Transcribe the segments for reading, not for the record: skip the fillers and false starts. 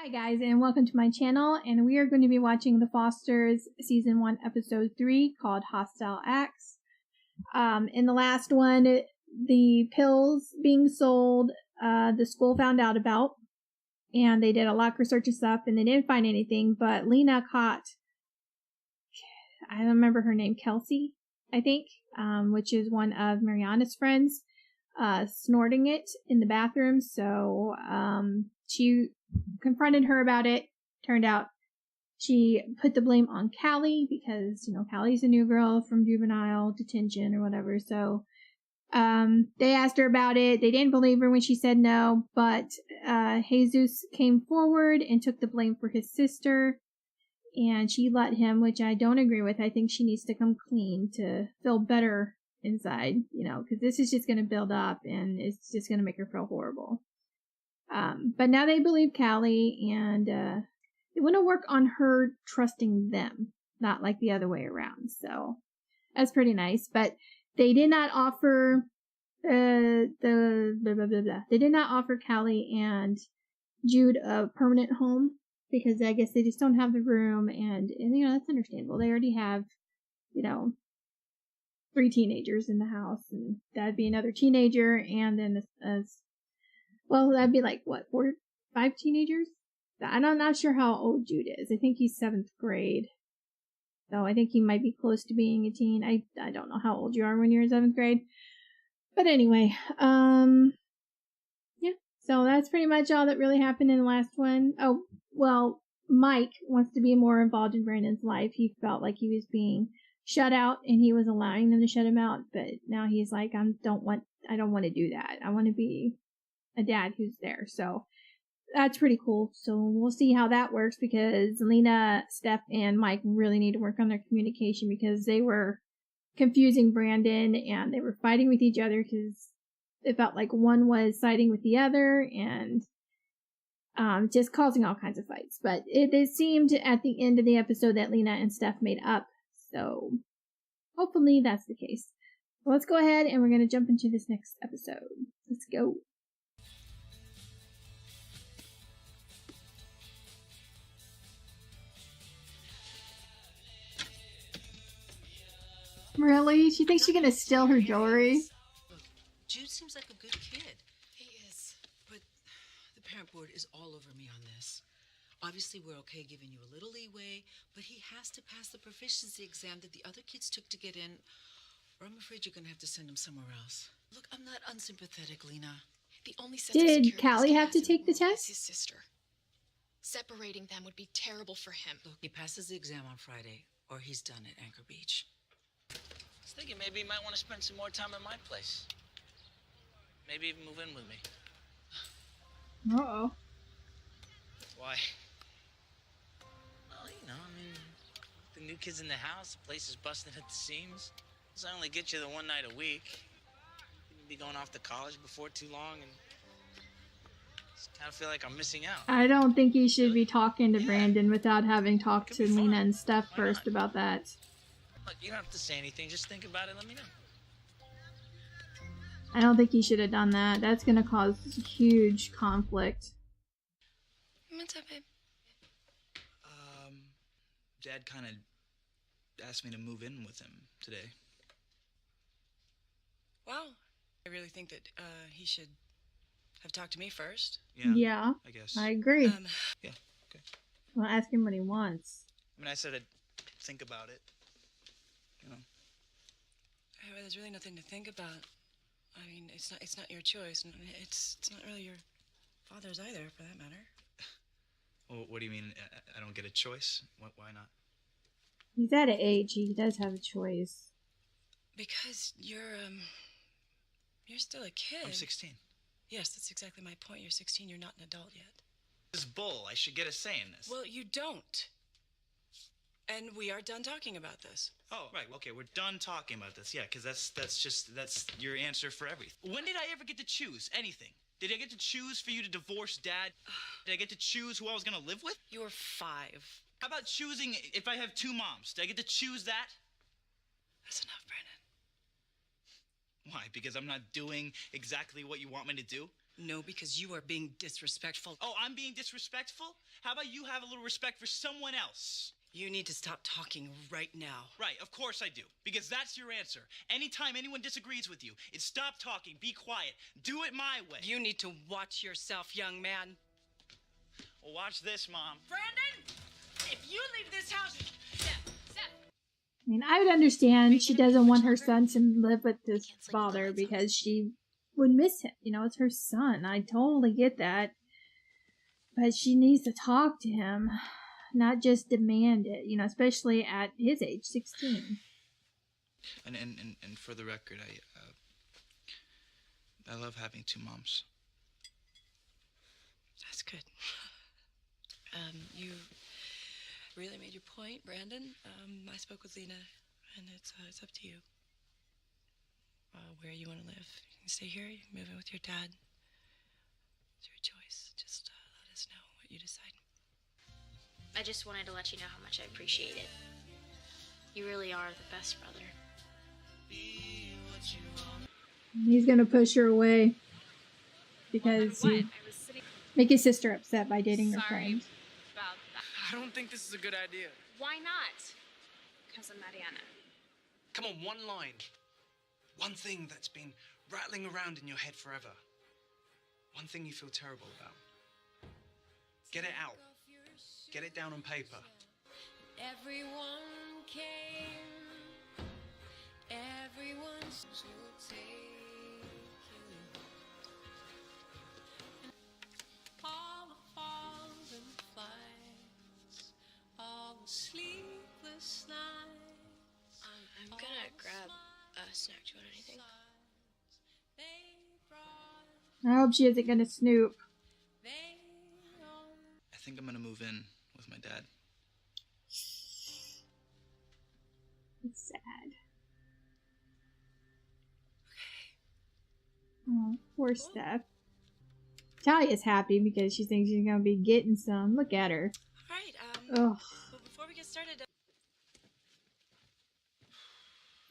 Hi guys, and welcome to my channel, and we are going to be watching The Fosters Season 1 Episode 3 called Hostile Acts. In the last one, the pills being sold, the school found out about, and they did a lot of research and stuff, and they didn't find anything, but Lena caught, I don't remember her name, Kelsey, I think, which is one of Mariana's friends, snorting it in the bathroom, so she confronted her about it. Turned out she put the blame on Callie because, Callie's a new girl from juvenile detention or whatever. So, they asked her about it. They didn't believe her when she said no, but, Jesus came forward and took the blame for his sister, and she let him, which I don't agree with. I think she needs to come clean to feel better inside, because this is just going to build up and it's just going to make her feel horrible. But now they believe Callie, and they want to work on her trusting them, not like the other way around. So that's pretty nice. But they did not offer They did not offer Callie and Jude a permanent home because I guess they just don't have the room, and that's understandable. They already have 3 teenagers in the house, and that'd be another teenager, and then well, that'd be like, 5 teenagers? I'm not sure how old Jude is. I think he's 7th grade. So I think he might be close to being a teen. I don't know how old you are when you're in 7th grade. But anyway, yeah. So that's pretty much all that really happened in the last one. Oh, well, Mike wants to be more involved in Brandon's life. He felt like he was being shut out, and he was allowing them to shut him out. But now he's like, I don't want to do that. I want to be a dad who's there. So that's pretty cool. So we'll see how that works, because Lena, Steph, and Mike really need to work on their communication, because they were confusing Brandon and they were fighting with each other because it felt like one was siding with the other, and just causing all kinds of fights. But it seemed at the end of the episode that Lena and Steph made up. So hopefully that's the case. So let's go ahead and we're going to jump into this next episode. Let's go. Really? She thinks she's gonna steal her jewelry? Look, Jude seems like a good kid. He is. But the parent board is all over me on this. Obviously, we're okay giving you a little leeway, but he has to pass the proficiency exam that the other kids took to get in, or I'm afraid you're gonna have to send him somewhere else. Look, I'm not unsympathetic, Lena. The only sense of security Did Callie have to take the is test? his sister. Separating them would be terrible for him. Look, he passes the exam on Friday, or he's done at Anchor Beach. I was thinking maybe you might want to spend some more time at my place. Maybe even move in with me. Uh-oh. Why? Well, the new kid's in the house, the place is busting at the seams. So I only get you the one night a week. You'll be going off to college before too long, and just kind of feel like I'm missing out. I don't think you should be talking to Brandon without having talked to Lena and Steph first about that. Look, you don't have to say anything. Just think about it. Let me know. I don't think you should have done that. That's going to cause huge conflict. What's up, babe? Dad kind of asked me to move in with him today. Wow. I really think that he should have talked to me first. Yeah, I guess. I agree. Yeah, okay. Well, ask him what he wants. I said I'd think about it. There's really nothing to think about. It's not your choice. It's not really your father's either, for that matter. Well, what do you mean? I don't get a choice? Why not? He's at an age, he does have a choice. Because you're still a kid. I'm 16. Yes, that's exactly my point. You're 16, you're not an adult yet. This is bull. I should get a say in this. Well, you don't. And we are done talking about this. Oh, right. Okay, we're done talking about this. Yeah, because that's your answer for everything. When did I ever get to choose anything? Did I get to choose for you to divorce Dad? Did I get to choose who I was going to live with? You're 5. How about choosing if I have 2 moms? Did I get to choose that? That's enough, Brandon. Why? Because I'm not doing exactly what you want me to do? No, because you are being disrespectful. Oh, I'm being disrespectful? How about you have a little respect for someone else? You need to stop talking right now. Right, of course I do. Because that's your answer. Anytime anyone disagrees with you, it's stop talking, be quiet, do it my way. You need to watch yourself, young man. Well, watch this, Mom. Brandon, if you leave this house... I mean, I would understand she doesn't want her son to live with his father because she would miss him. You know, it's her son. I totally get that. But she needs to talk to him, not just demand it, you know, especially at his age, 16. And for the record, I love having two moms. That's good. You really made your point, Brandon. I spoke with Lena, and it's up to you. Where you want to live. You can stay here, you can move in with your dad. It's your choice. Just let us know what you decide. I just wanted to let you know how much I appreciate it. You really are the best brother. He's gonna push her away because he make his sister upset by dating her friend. About that. I don't think this is a good idea. Why not? Because of Mariana. Come on, one line. One thing that's been rattling around in your head forever. One thing you feel terrible about. Get it out. Get it down on paper. Everyone came. Everyone should take you. All the falls and flights, all the sleepless nights. I'm gonna grab a snack. Do you want anything? I hope she isn't gonna snoop. I think I'm gonna move in with my dad. It's sad. Oh, poor Steph. Talia's happy because she thinks she's gonna be getting some. Look at her. All right, Oh. but before we get started...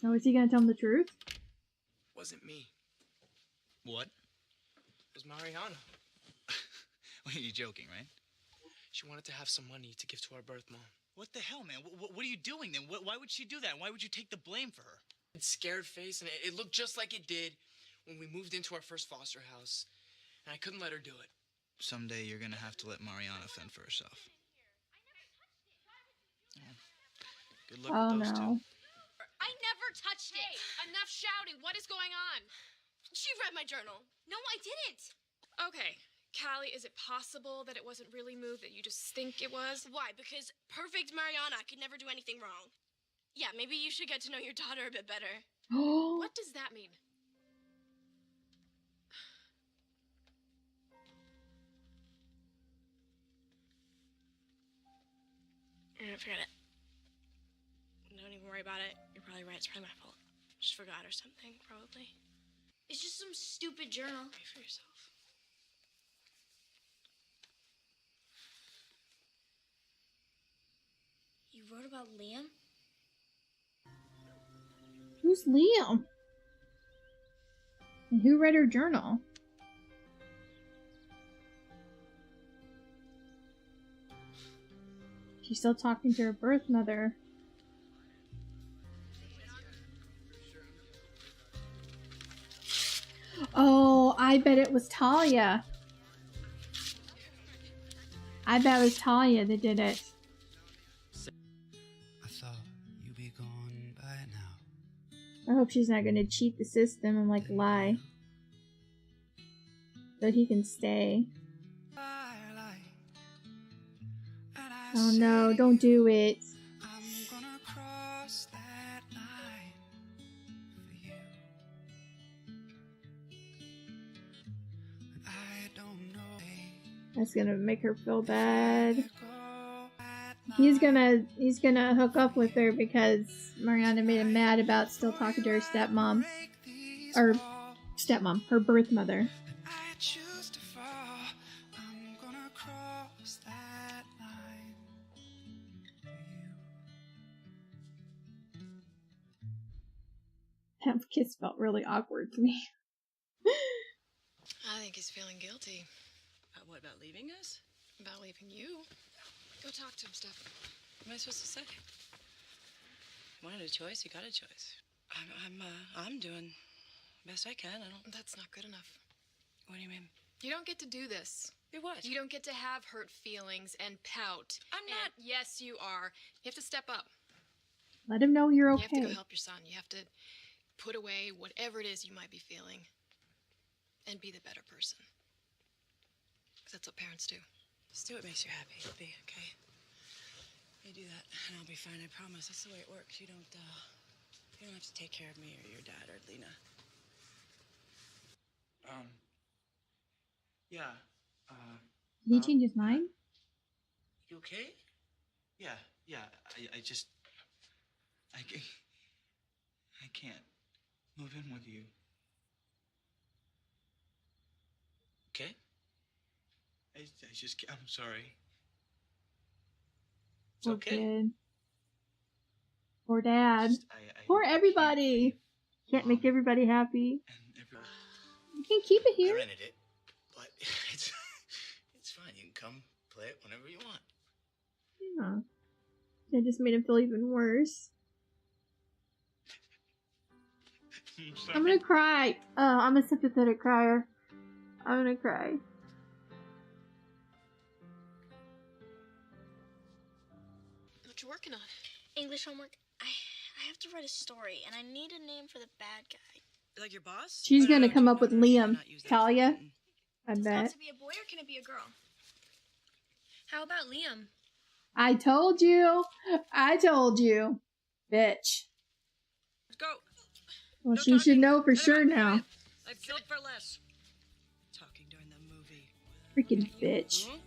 So is he gonna tell him the truth? Wasn't me. What? It was Mariana. Wait, you're joking, right? She wanted to have some money to give to our birth mom. What the hell, man? What are you doing then? Why would she do that? Why would you take the blame for her? It's scared face, and it looked just like it did when we moved into our first foster house. And I couldn't let her do it. Someday you're gonna have to let Mariana fend for herself. Yeah. Good luck with those two. I never touched it. Enough shouting. What is going on? She read my journal. No, I didn't. Okay, Callie, is it possible that it wasn't really moved, that you just think it was? Why? Because perfect Mariana could never do anything wrong. Yeah, maybe you should get to know your daughter a bit better. What does that mean? Forget it. Don't even worry about it. You're probably right. It's probably my fault. Just forgot or something, probably. It's just some stupid journal. Pray for yourself. You wrote about Liam? Who's Liam? And who read her journal? She's still talking to her birth mother. Oh, I bet it was Talia. I bet it was Talia that did it. I thought you'd be gone by now. I hope she's not gonna cheat the system and like lie. That he can stay. Oh no, don't do it. I'm gonna cross that line for you. I don't know. That's gonna make her feel bad. He's gonna hook up with her because Mariana made him mad about still talking to her stepmom. Or stepmom, her birth mother. I choose to fall. I'm gonna cross that line for you. That kiss felt really awkward to me. I think think he's feeling guilty. What, about leaving us? About leaving you. Go talk to him, Steph. What am I supposed to say? You wanted a choice, you got a choice. I'm doing the best I can. That's not good enough. What do you mean? You don't get to do this. Do what? You don't get to have hurt feelings and pout. I'm not. Yes, you are. You have to step up. Let him know you're okay. You have to go help your son. You have to put away whatever it is you might be feeling and be the better person. Because that's what parents do. Just do what makes you happy, be okay? You do that, and I'll be fine, I promise. That's the way it works. You don't have to take care of me or your dad or Lena. Yeah. Did he change his mind? You okay? Yeah. I can't move in with you. Okay? I'm sorry. It's Poor okay. kid. Poor dad. I Poor everybody. Can't make everybody happy. You can keep it I here. rented it, but it's fine. You can come play it whenever you want. Yeah. That just made him feel even worse. I'm gonna cry. Oh, I'm a sympathetic crier. I'm gonna cry. What you working on? English homework. I have to write a story, and I need a name for the bad guy. Like your boss? She's gonna come up with Liam. Callie, I Does it bet. have to be a boy or can it be a girl? How about Liam? I told you. Bitch. Let's go. Well, No she should talking. know for Let him sure out. now. I've killed for less. Talking during the movie. Freaking bitch. Hmm?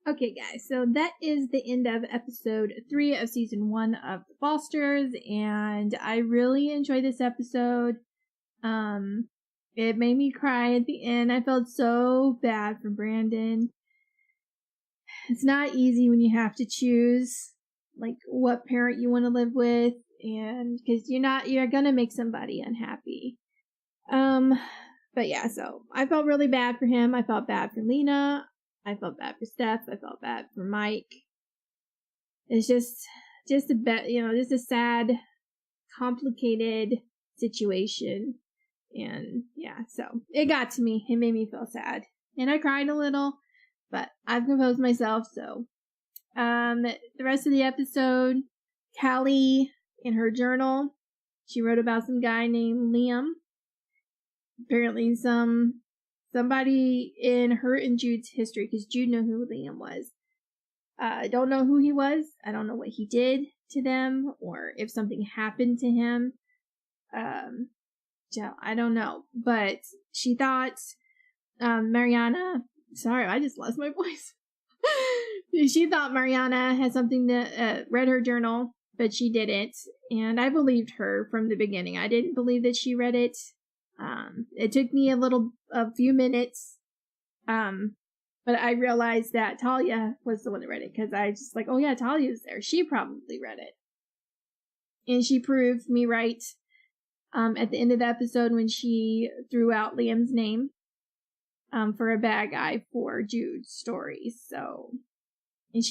Okay, guys, so that is the end of episode 3 of season 1 of The Fosters, and I really enjoyed this episode. It made me cry at the end. I felt so bad for Brandon. It's not easy when you have to choose, like, what parent you want to live with, and because you're gonna make somebody unhappy. But yeah, so I felt really bad for him. I felt bad for Lena. I felt bad for Steph. I felt bad for Mike. It's just a bit, just a sad, complicated situation. And yeah, so it got to me. It made me feel sad. And I cried a little, but I've composed myself, so. The rest of the episode, Callie, in her journal, she wrote about some guy named Liam. Apparently somebody in her and Jude's history, because Jude knew who Liam was. I don't know who he was. I don't know what he did to them, or if something happened to him. So I don't know. But she thought Mariana... Sorry, I just lost my voice. She thought Mariana had something to... read her journal, but she didn't. And I believed her from the beginning. I didn't believe that she read it. It took me a few minutes, but I realized that Talia was the one that read it, because I was just like, oh yeah, Talia's there. She probably read it. And she proved me right, at the end of the episode when she threw out Liam's name, for a bad guy for Jude's story. So, and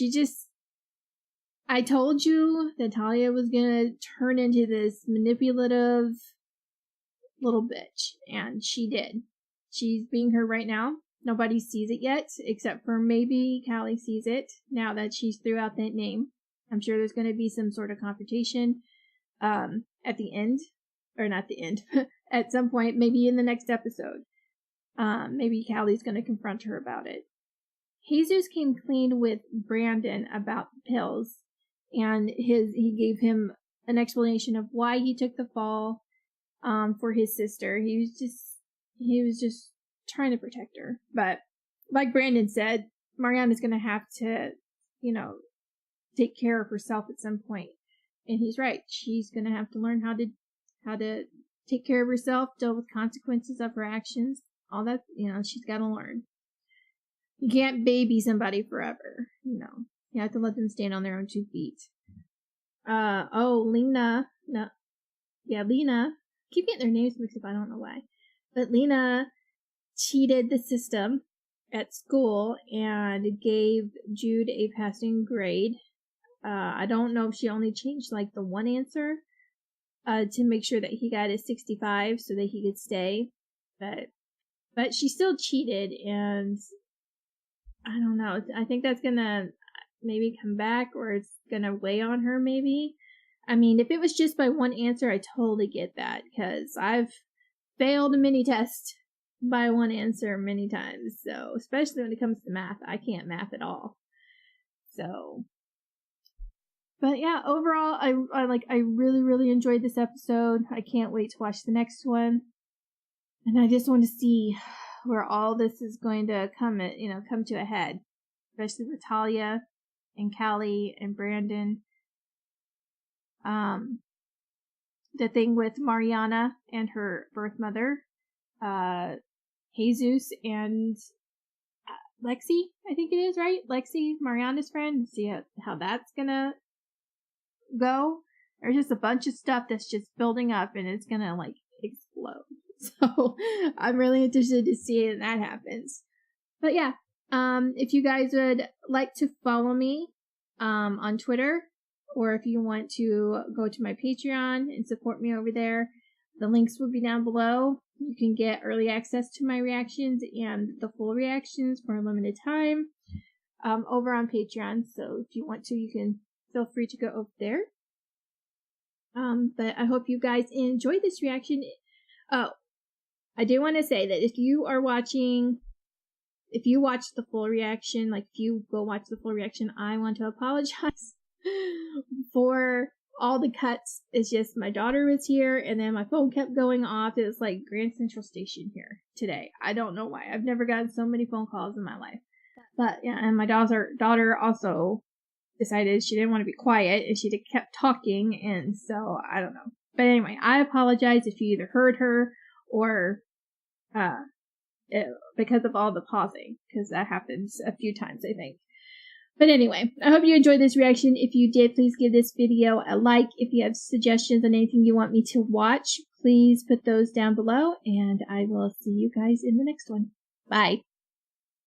I told you that Talia was gonna turn into this manipulative little bitch, and she did. She's being her right now. Nobody sees it yet, except for maybe Callie sees it now that she's threw out that name. I'm sure there's going to be some sort of confrontation at the end, or not the end, at some point, maybe in the next episode. Maybe Callie's going to confront her about it. Jesus came clean with Brandon about the pills, and he gave him an explanation of why he took the fall for his sister. He was just trying to protect her. But like Brandon said, Mariana's gonna have to, take care of herself at some point. And he's right. She's gonna have to learn how to take care of herself, deal with consequences of her actions. All that, she's gotta learn. You can't baby somebody forever. You have to let them stand on their own 2 feet. Lena. No. Yeah, Lena. Keep getting their names mixed up. I don't know why. But Lena cheated the system at school and gave Jude a passing grade. I don't know if she only changed like the one answer to make sure that he got a 65 so that he could stay. But she still cheated, and I don't know. I think that's gonna maybe come back, or it's gonna weigh on her maybe. I mean, if it was just by one answer, I totally get that, because I've failed a mini test by one answer many times. So, especially when it comes to math, I can't math at all. So, but yeah, overall, I really, really enjoyed this episode. I can't wait to watch the next one. And I just want to see where all this is going to come to a head. Especially with Talia and Callie and Brandon. The thing with Mariana and her birth mother. Jesus and Lexi, I think it is, right? Lexi, Mariana's friend. See how that's gonna go. There's just a bunch of stuff that's just building up, and it's gonna like explode. So I'm really interested to see if that happens. But yeah, if you guys would like to follow me on Twitter, or if you want to go to my Patreon and support me over there, the links will be down below. You can get early access to my reactions and the full reactions for a limited time over on Patreon. So if you want to, you can feel free to go over there. But I hope you guys enjoyed this reaction. Oh, I do want to say that if you watch the full reaction, like if you go watch the full reaction, I want to apologize for all the cuts. It's just my daughter was here, and then my phone kept going off. It was like Grand Central Station here today. I don't know why. I've never gotten so many phone calls in my life. But yeah, and my daughter also decided she didn't want to be quiet, and she kept talking, and so I don't know. But anyway, I apologize if you either heard her or because of all the pausing, because that happens a few times, I think. But anyway, I hope you enjoyed this reaction. If you did, please give this video a like. If you have suggestions on anything you want me to watch, please put those down below, and I will see you guys in the next one. Bye.